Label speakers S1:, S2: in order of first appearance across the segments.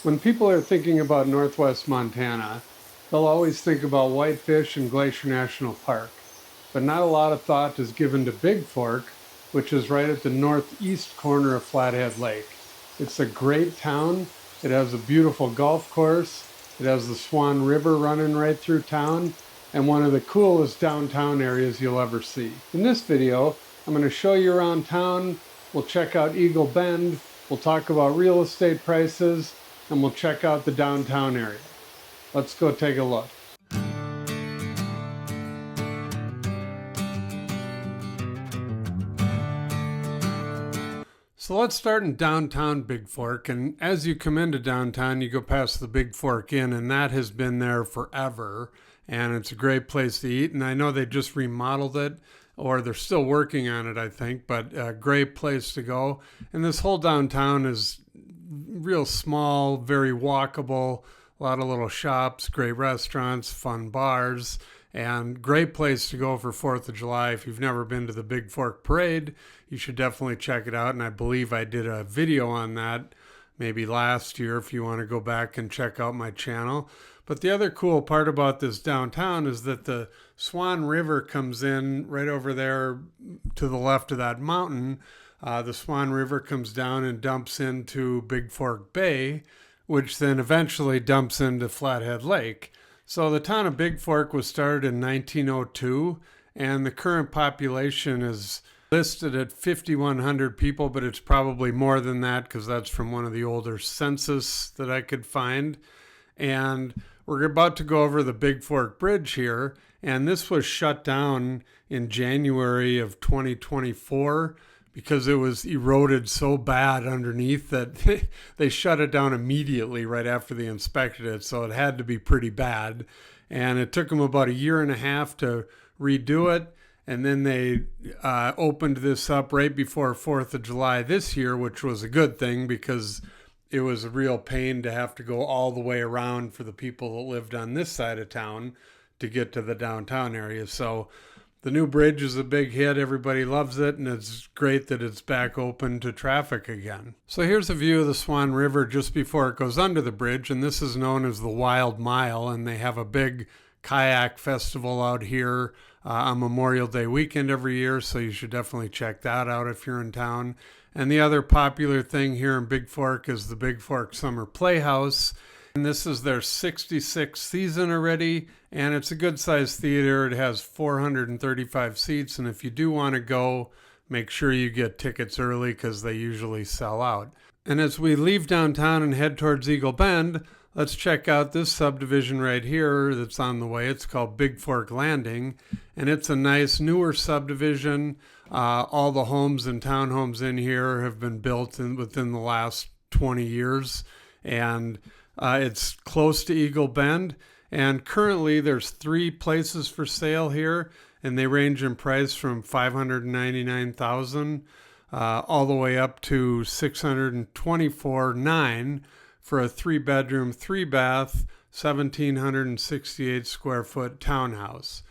S1: When people are thinking about Northwest Montana, they'll always think about Whitefish and Glacier National Park. But not a lot of thought is given to Bigfork, which is right at the northeast corner of Flathead Lake. It's a great town. It has a beautiful golf course. It has the Swan River running right through town, and one of the coolest downtown areas you'll ever see. In this video, I'm going to show you around town. We'll check out Eagle Bend. We'll talk about real estate prices, and we'll check out the downtown area. Let's go take a look. So let's start in downtown Bigfork, and as you come into downtown, you go past the Bigfork Inn, and that has been there forever, and it's a great place to eat, and I know they just remodeled it, or they're still working on it, I think, but a great place to go. And this whole downtown is real small, very walkable, a lot of little shops, great restaurants, fun bars, and great place to go for 4th of July. If you've never been to the Bigfork Parade, you should definitely check it out. And I believe I did a video on that maybe last year if you want to go back and check out my channel. But the other cool part about this downtown is that the Swan River comes in right over there to the left of that mountain. The Swan River comes down and dumps into Bigfork Bay, which then eventually dumps into Flathead Lake. So the town of Bigfork was started in 1902, and the current population is listed at 5,100 people, but it's probably more than that because that's from one of the older census that I could find. And we're about to go over the Bigfork Bridge here, and this was shut down in January of 2024 because it was eroded so bad underneath that they shut it down immediately right after they inspected it. So it had to be pretty bad. And it took them about a year and a half to redo it. And then they opened this up right before 4th of July this year, which was a good thing because it was a real pain to have to go all the way around for the people that lived on this side of town to get to the downtown area. So the new bridge is a big hit. Everybody loves it, and it's great that it's back open to traffic again. So here's a view of the Swan River just before it goes under the bridge, and this is known as the Wild Mile, and they have a big kayak festival out here on Memorial Day weekend every year, so you should definitely check that out if you're in town. And the other popular thing here in Bigfork is the Bigfork Summer Playhouse. And this is their 66th season already, and it's a good-sized theater. It has 435 seats, and if you do want to go, make sure you get tickets early because they usually sell out. And as we leave downtown and head towards Eagle Bend, let's check out this subdivision right here that's on the way. It's called Bigfork Landing, and it's a nice newer subdivision. All the homes and townhomes in here have been built within the last 20 years, and it's close to Eagle Bend, and currently there's 3 places for sale here, and they range in price from $599,000 all the way up to $624,900 for a 3-bedroom, 3-bath, 1,768 square foot townhouse.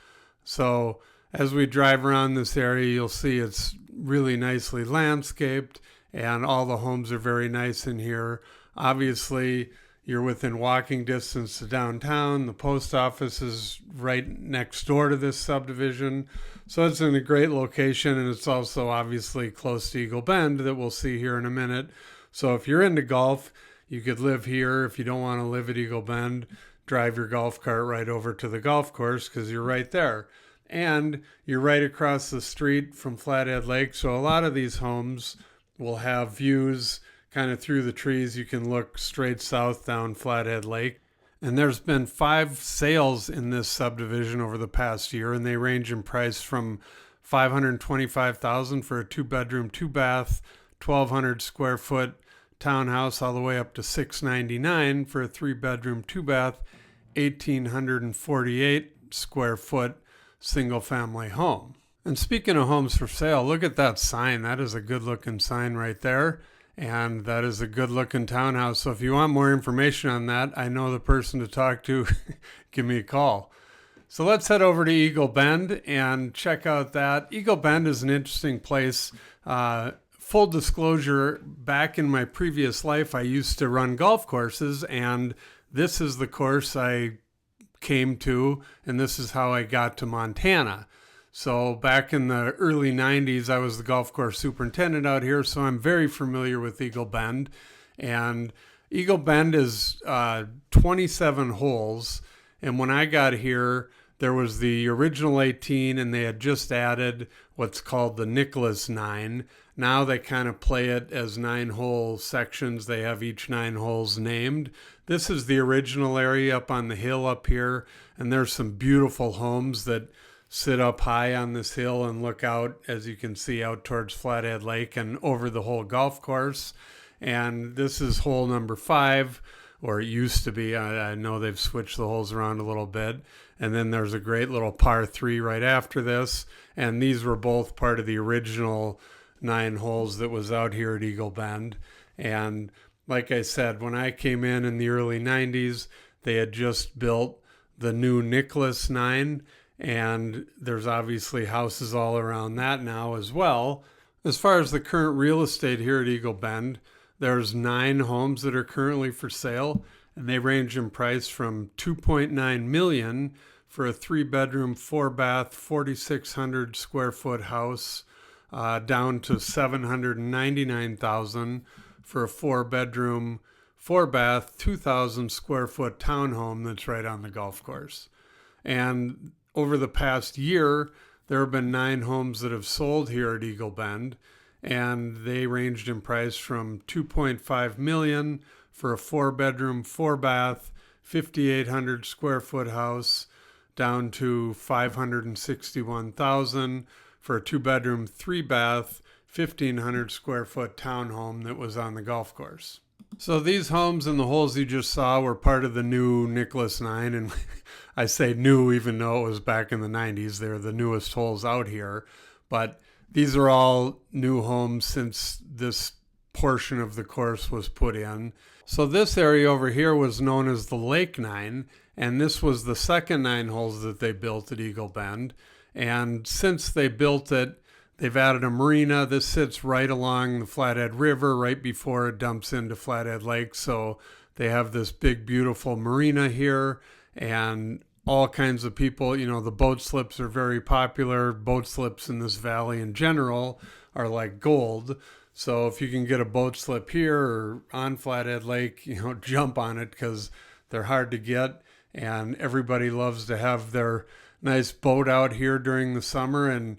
S1: So as we drive around this area, you'll see it's really nicely landscaped, and all the homes are very nice in here. Obviously, you're within walking distance to downtown. The post office is right next door to this subdivision. So it's in a great location, and it's also obviously close to Eagle Bend that we'll see here in a minute. So if you're into golf, you could live here. If you don't want to live at Eagle Bend, drive your golf cart right over to the golf course because you're right there. And you're right across the street from Flathead Lake. So a lot of these homes will have views kind of through the trees. You can look straight south down Flathead Lake. And there's been 5 sales in this subdivision over the past year, and they range in price from $525,000 for a 2-bedroom, 2-bath, 1,200 square foot townhouse, all the way up to $699,000 for a 3-bedroom, 2-bath, 1,848 square foot single family home. And speaking of homes for sale, look at that sign. That is a good looking sign right there. And that is a good looking townhouse. So if you want more information on that, I know the person to talk to. Give me a call. So let's head over to Eagle Bend and check out that. Eagle Bend is an interesting place. full disclosure, back in my previous life, I used to run golf courses, and this is the course I came to, and this is how I got to Montana. So back in the early 90s, I was the golf course superintendent out here, so I'm very familiar with Eagle Bend. And Eagle Bend is 27 holes, and when I got here, there was the original 18, and they had just added what's called the Nicholas 9. Now they kind of play it as 9-hole sections. They have each 9 holes named. This is the original area up on the hill up here, and there's some beautiful homes that sit up high on this hill and look out, as you can see, out towards Flathead Lake and over the whole golf course. And this is hole number 5, or it used to be. I know they've switched the holes around a little bit. And then there's a great little par 3 right after this. And these were both part of the original 9 holes that was out here at Eagle Bend. And like I said, when I came in the early 90s, they had just built the new Nicholas 9. And there's obviously houses all around that now as well. As far as the current real estate here at Eagle Bend, there's 9 homes that are currently for sale, and they range in price from $2.9 million for a 3-bedroom, 4-bath, 4,600 square foot house, down to $799,000 for a 4-bedroom, 4-bath, 2,000 square foot townhome that's right on the golf course. And over the past year, there have been 9 homes that have sold here at Eagle Bend, and they ranged in price from $2.5 million for a 4-bedroom, 4-bath, 5,800 square foot house, down to $561,000 for a 2-bedroom, 3-bath, 1,500 square foot townhome that was on the golf course. So these homes and the holes you just saw were part of the new Nicholas 9, and I say new even though it was back in the 90s. They're the newest holes out here, but these are all new homes since this portion of the course was put in. So this area over here was known as the Lake 9, and this was the second 9 holes that they built at Eagle Bend. And since they built it, they've added a marina. This sits right along the Flathead River, right before it dumps into Flathead Lake. So they have this big, beautiful marina here, and all kinds of people, the boat slips are very popular. Boat slips in this valley in general are like gold. So if you can get a boat slip here or on Flathead Lake, jump on it because they're hard to get. And everybody loves to have their nice boat out here during the summer. And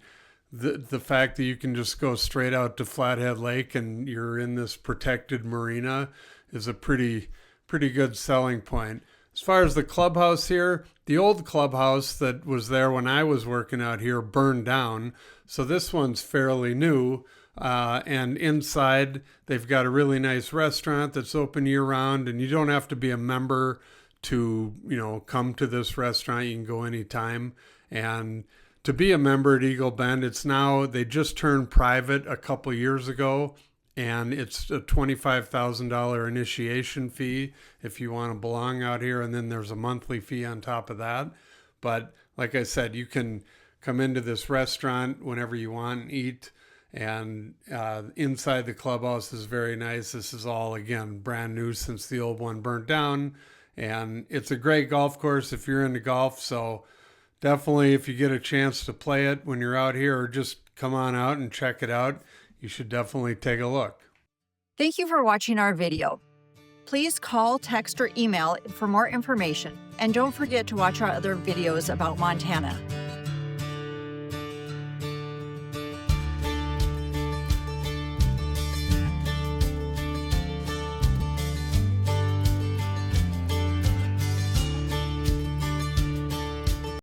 S1: the fact that you can just go straight out to Flathead Lake and you're in this protected marina is a pretty good selling point. As far as the clubhouse here, the old clubhouse that was there when I was working out here burned down. So this one's fairly new. And inside, they've got a really nice restaurant that's open year-round. And you don't have to be a member to, come to this restaurant. You can go anytime. And to be a member at Eagle Bend, they just turned private a couple years ago. And it's a $25,000 initiation fee if you want to belong out here. And then there's a monthly fee on top of that. But like I said, you can come into this restaurant whenever you want and eat. And inside the clubhouse is very nice. This is all, again, brand new since the old one burnt down. And it's a great golf course if you're into golf. So definitely, if you get a chance to play it when you're out here, or just come on out and check it out, you should definitely take a look.
S2: Thank you for watching our video. Please call, text, or email for more information. And don't forget to watch our other videos about Montana.